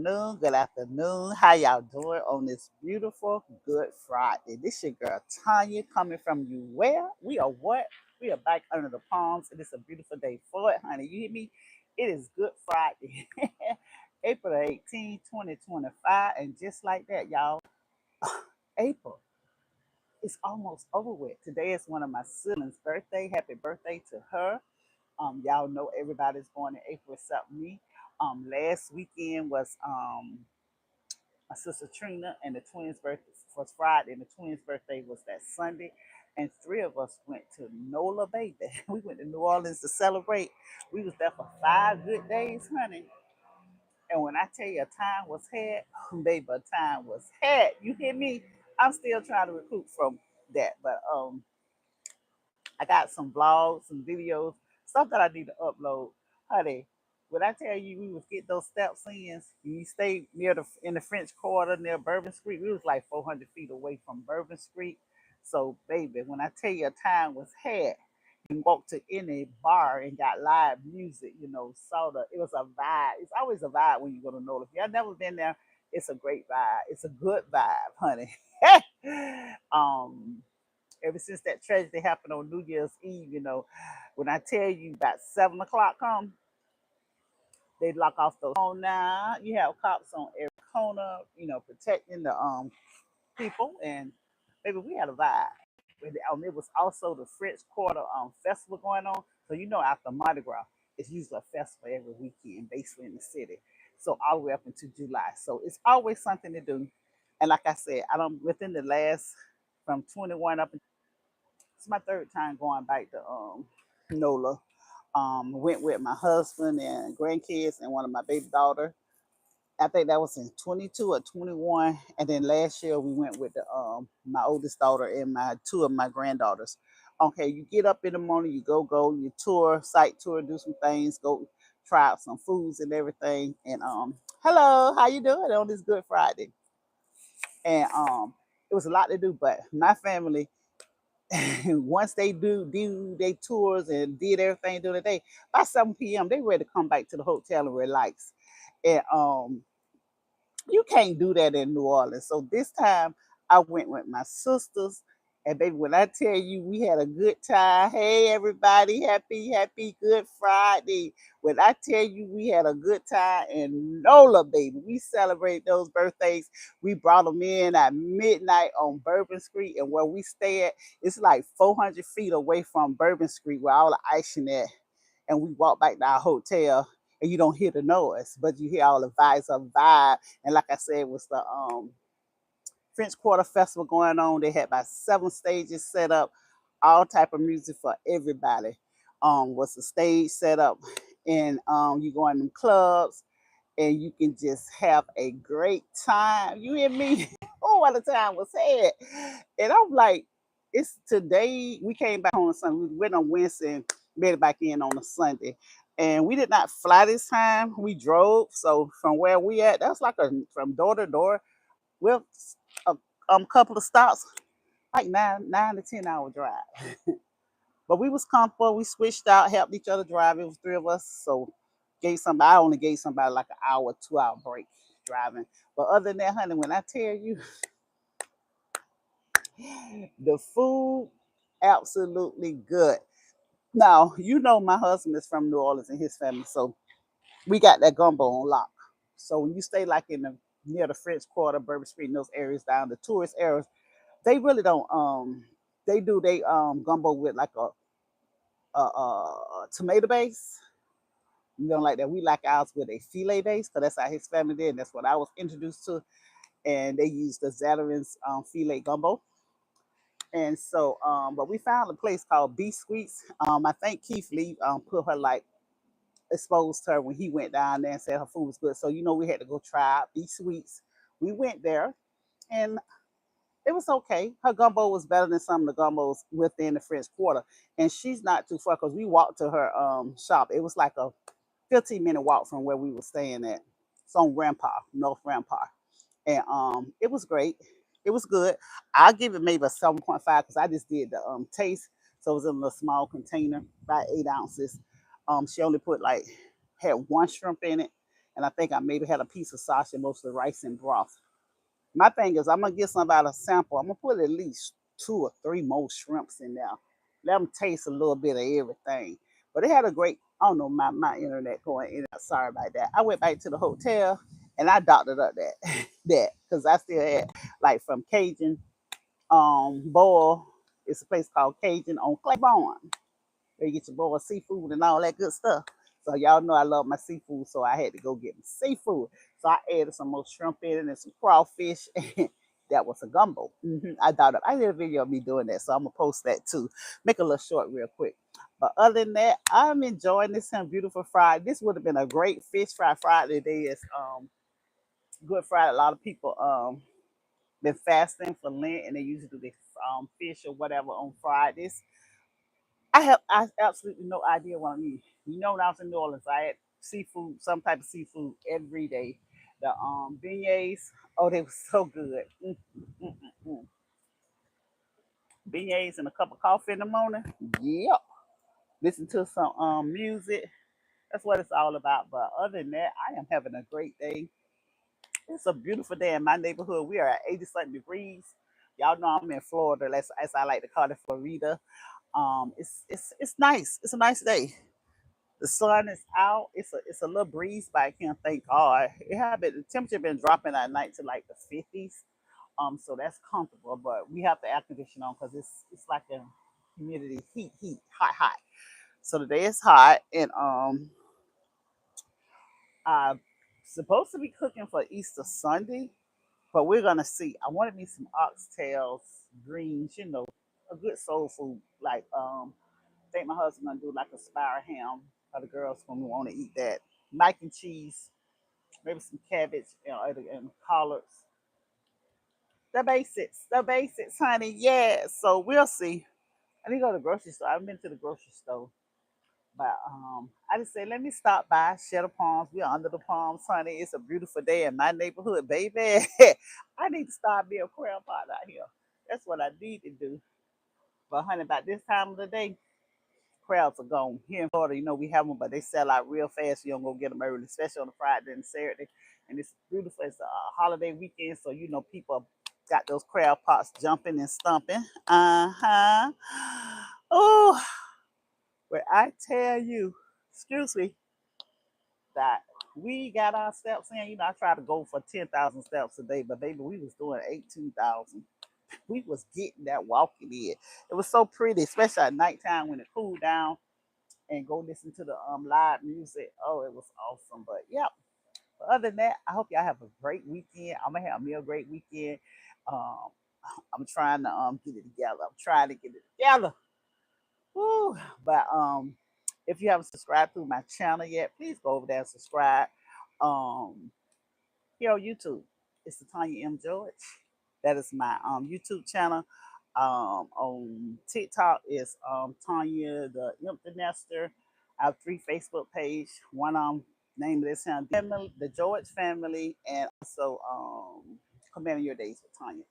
Good afternoon. How y'all doing on this beautiful Good Friday? This your girl Tanya coming from you. Where we are what? We are back under the palms. It is a beautiful day for it, honey. You hear me? It is Good Friday, April 18, 2025. And just like that, y'all, April is almost over with. Today is one of my siblings' birthday. Happy birthday to her. Y'all know everybody's born in April except me. Last weekend was my sister Trina, and the twins' birthday was Friday, and the twins' birthday was that Sunday. And three of us went to NOLA, baby. We went to New Orleans to celebrate. We was there for 5 good days, honey. And when I tell you a time was had, baby, a time was had. You hear me? I'm still trying to recoup from that, but I got some vlogs, some videos, stuff that I need to upload. Honey, when I tell you we was get those steps in, we stayed near the in the French Quarter near Bourbon Street. We was like 400 feet away from Bourbon Street. So, baby, when I tell you a time was had, you walked to any bar and got live music, saw it was a vibe. It's always a vibe when you go to NOLA. If y'all never been there, it's a great vibe. It's a good vibe, honey. um ever since that tragedy happened on New Year's Eve, when I tell you about 7 o'clock come, they lock off those on now. You have cops on every corner, protecting the people, and maybe we had a vibe. It was also the French Quarter festival going on. So after Mardi Gras, it's usually a festival every weekend, basically in the city. So all the way up into July. So it's always something to do. And like I said, I don't within the last from 21 up. It's my third time going back to NOLA. Went with my husband and grandkids and one of my baby daughter. I think that was in 22 or 21. And then last year we went with the my oldest daughter and my two of my granddaughters. Okay, you get up in the morning, you go, you tour, site tour, do some things, go try out some foods and everything. And hello, how you doing on this Good Friday? And it was a lot to do, but my family once they do their tours and did everything during the day, by 7 p.m. they ready to come back to the hotel and relax. And you can't do that in New Orleans. So this time I went with my sisters. And baby, when I tell you we had a good time, hey everybody, happy Good Friday. When I tell you we had a good time in NOLA, baby, we celebrate those birthdays. We brought them in at midnight on Bourbon Street, and where we stay at, it's like 400 feet away from Bourbon Street where all the icing at. And we walk back to our hotel, and you don't hear the noise, but you hear all the vibes of vibe. And like I said, it was the French Quarter Festival going on. They had about 7 stages set up, all type of music for everybody. Was the stage set up, and you go in them clubs, and you can just have a great time. You hear me? Oh, what a time was had. And I'm like, it's today. We came back on Sunday. We went on Wednesday and made it back in on a Sunday. And we did not fly this time. We drove. So from where we at, that's like from door to door with a couple of stops, like 9 to 10 hour drive. But we was comfortable. We switched out, helped each other drive. It was three of us. So I only gave somebody like an hour, 2 hour break driving. But other than that, honey, when I tell you the food, absolutely good. Now, my husband is from New Orleans and his family, so we got that gumbo on lock. So when you stay like in the near the French Quarter, Bourbon Street, and those areas down the tourist areas, they really don't they do they gumbo with like a tomato base. We don't like that. We like ours with a filet base because that's how his family did. And that's what I was introduced to. And they used the Zatarain's filet gumbo. And so, but we found a place called B Sweets. I think Keith Lee put her like exposed her when he went down there and said her food was good. So we had to go try out B Sweets. We went there, and it was okay. Her gumbo was better than some of the gumbos within the French Quarter, and she's not too far because we walked to her shop. It was like a 15-minute walk from where we were staying at. It's on Rampart, North Rampart. And it was great. It was good. I'll give it maybe a 7.5 because I just did the taste. So it was in a small container, about 8 ounces. She only had one shrimp in it. and I think I maybe had a piece of sausage and mostly rice and broth. My thing is, I'm gonna give somebody a sample. I'm gonna put at least 2 or 3 more shrimps in there. Let them taste a little bit of everything. But it had a great, I don't know, my internet going in and out. Sorry about that. I went back to the hotel and I doctored up that that because I still had like from Cajun boil. It's a place called Cajun on Claiborne where you get your boiled seafood and all that good stuff. So y'all know I love my seafood, so I had to go get my seafood. So I added some more shrimp in it and some crawfish. And that was a gumbo. I thought I did a video of me doing that, so I'm gonna post that too. Make a little short real quick. But other than that, I'm enjoying this beautiful Friday. This would have been a great fish fry Friday. Today is Good Friday. A lot of people been fasting for Lent, and they usually do this fish or whatever on Fridays. I absolutely no idea what I need. You know, when I was in New Orleans, I had seafood, some type of seafood every day. The beignets, oh, they were so good. Mm. Beignets and a cup of coffee in the morning. Yep. Listen to some music. That's what it's all about. But other than that, I am having a great day. It's a beautiful day in my neighborhood. We are at 80 something degrees. Y'all know I'm in Florida, as I like to call it, Florida. It's nice. It's a nice day. The sun is out. It's a little breeze, but I can't thank God. It had been the temperature been dropping at night to like the 50s. So that's comfortable. But we have the air conditioner on because it's like a humidity, heat, hot. So today is hot, and I'm supposed to be cooking for Easter Sunday, but we're gonna see. I wanted me some oxtails, greens, a good soul food. Like I think my husband gonna do like a spire ham for the girls when we want to eat that. Mac and cheese, maybe some cabbage and collards. The basics, honey. Yeah. So we'll see. I need to go to the grocery store. I've been to the grocery store, but I just said let me stop by, share the palms. We're under the palms, honey. It's a beautiful day in my neighborhood, baby. I need to start being a crab pot out here. That's what I need to do. But honey, about this time of the day, crowds are gone. Here in Florida, we have them, but they sell out real fast. You don't go get them early, especially on a Friday and Saturday. And it's beautiful. It's a holiday weekend, so people got those crowd pots jumping and stumping. Oh, but I tell you, excuse me, that we got our steps in. I try to go for 10,000 steps a day, but baby, we was doing 18,000. We was getting that walking in. It was so pretty, especially at nighttime when it cooled down and go listen to the live music. Oh, it was awesome. But yeah, but other than that, I hope y'all have a great weekend. I'm gonna have me a great weekend. Um, I'm trying to get it together. I'm trying to get it together. Woo. But if you haven't subscribed to my channel yet, please go over there and subscribe. Um, here on YouTube, it's the Tanya M. George. That is my YouTube channel. On TikTok is Tanya the Empty Nester. I have 3 Facebook page. One name of this channel, family, the George family, and also Commanding Your Days with Tanya.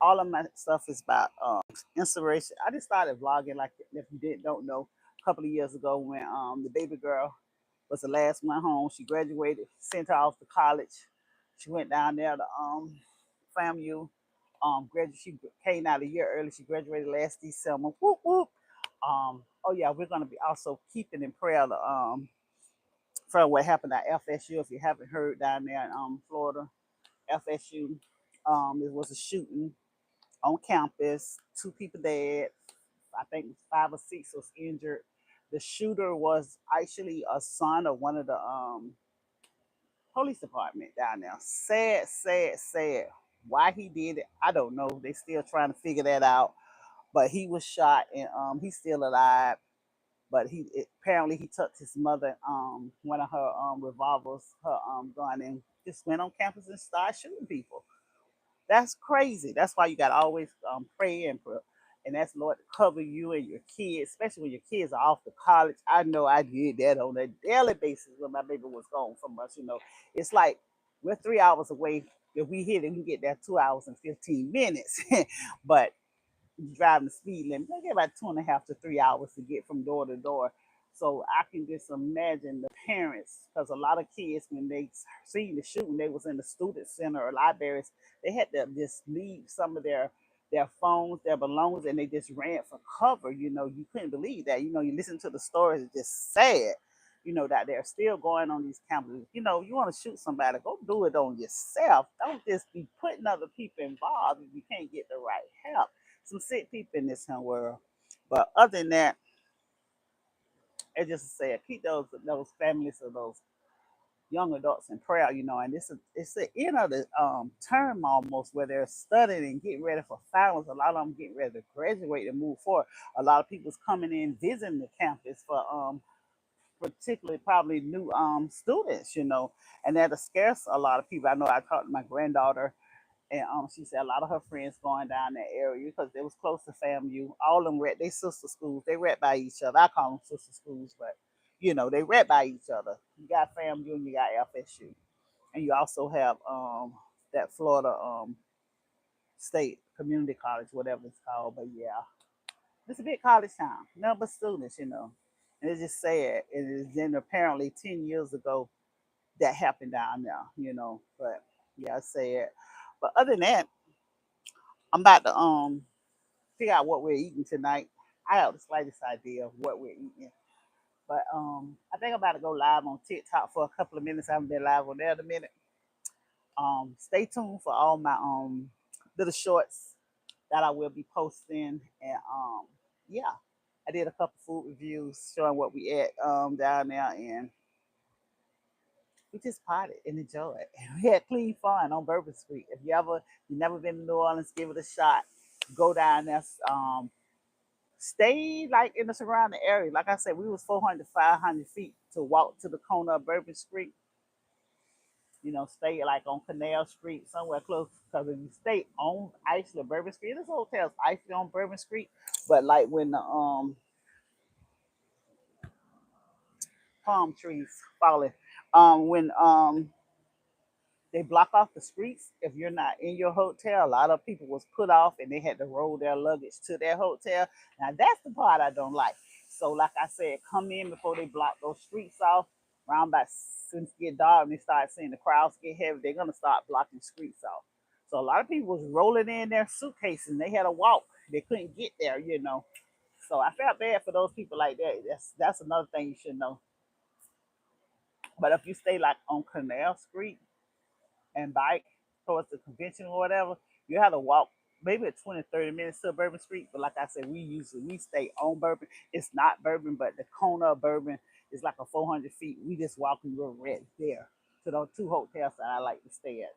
All of my stuff is about inspiration. I just started vlogging, like if you don't know, a couple of years ago when the baby girl was the last one home. She graduated, sent her off to college. She went down there to FAMU. She came out a year early. She graduated last December. Whoop whoop. Oh yeah, we're gonna be also keeping in prayer the for what happened at FSU. If you haven't heard down there in Florida, FSU, it was a shooting on campus. 2 people dead. I think 5 or 6 was injured. The shooter was actually a son of one of the police department down there. Sad, sad, sad. Why he did it, I don't know. They still trying to figure that out. But he was shot and he's still alive. But apparently he took his mother one of her revolvers, her gun, and just went on campus and started shooting people. That's crazy. That's why you got to always pray and ask the Lord to cover you and your kids, especially when your kids are off to college. I know I did that on a daily basis when my baby was gone from us. It's like we're 3 hours away. If we hit it, we can get there 2 hours and 15 minutes. But driving the speed limit, they get about 2.5 to 3 hours to get from door to door. So I can just imagine the parents, because a lot of kids, when they seen the shooting, they was in the student center or libraries. They had to just leave some of their phones, their belongings, and they just ran for cover. You couldn't believe that. You listen to the stories, it's just sad. That they're still going on these campuses. You want to shoot somebody, go do it on yourself. Don't just be putting other people involved if you can't get the right help. Some sick people in this here world. But other than that, it's just say keep those families of those young adults in prayer, and it's the end of the term almost, where they're studying and getting ready for finals. A lot of them getting ready to graduate and move forward. A lot of people's coming in visiting the campus for particularly probably new students, and that'll scarce a lot of people. I know I talked to my granddaughter, and she said a lot of her friends going down that area because they was close to FAMU. All of them read they sister schools. They read by each other. I call them sister schools, but they read by each other. You got FAMU and you got FSU, and you also have that Florida State Community College, whatever it's called. But yeah, it's a big college town. Nothing but students. And it's just sad. And then apparently 10 years ago that happened down there. But yeah, I say it. But other than that, I'm about to figure out what we're eating tonight. I have the slightest idea of what we're eating. But I think I'm about to go live on TikTok for a couple of minutes. I haven't been live on there in a minute. Stay tuned for all my little shorts that I will be posting. And yeah, I did a couple food reviews showing what we ate down there, and we just potted and enjoyed. We had clean fun on Bourbon Street. If you never been to New Orleans, give it a shot. Go down there. Stay like in the surrounding area. Like I said, we was 400 to 500 feet to walk to the corner of Bourbon Street. Stay like on Canal Street, somewhere close. Because if you stay on actually Bourbon Street, this hotel's actually on Bourbon Street. But like when the palm trees falling, when they block off the streets. If you're not in your hotel, a lot of people was put off and they had to roll their luggage to their hotel. Now that's the part I don't like. So like I said, come in before they block those streets off. Around about since it get dark and they start seeing the crowds get heavy, they're gonna start blocking streets off. So a lot of people was rolling in their suitcases and they had to walk. They couldn't get there. So I felt bad for those people like that. That's another thing you should know. But if you stay like on Canal Street and bike towards the convention or whatever, you have to walk maybe 20, 30 minutes to Bourbon Street. But like I said, we stay on Bourbon. It's not Bourbon, but the corner of Bourbon is like a 400 feet. We just walking real right there to those two hotels that I like to stay at.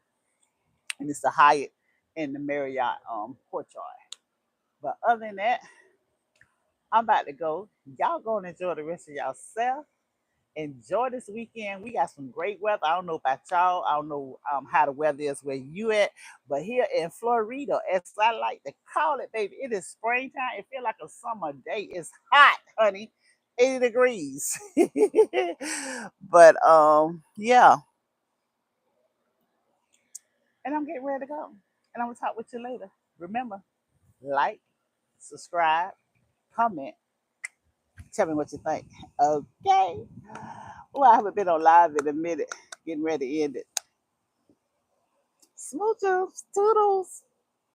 And it's the Hyatt and the Marriott Courtyard. But other than that, I'm about to go. Y'all go and enjoy the rest of yourself. Enjoy this weekend. We got some great weather. I don't know about y'all. I don't know how the weather is where you at, but here in Florida, as I like to call it, baby, it is springtime. It feels like a summer day. It's hot, honey, 80 degrees. But yeah, and I'm getting ready to go, and I'm gonna talk with you later. Remember, like, subscribe, comment, tell me what you think. Okay. Well, I haven't been on live in a minute. Getting ready to end it. Smooches, toodles.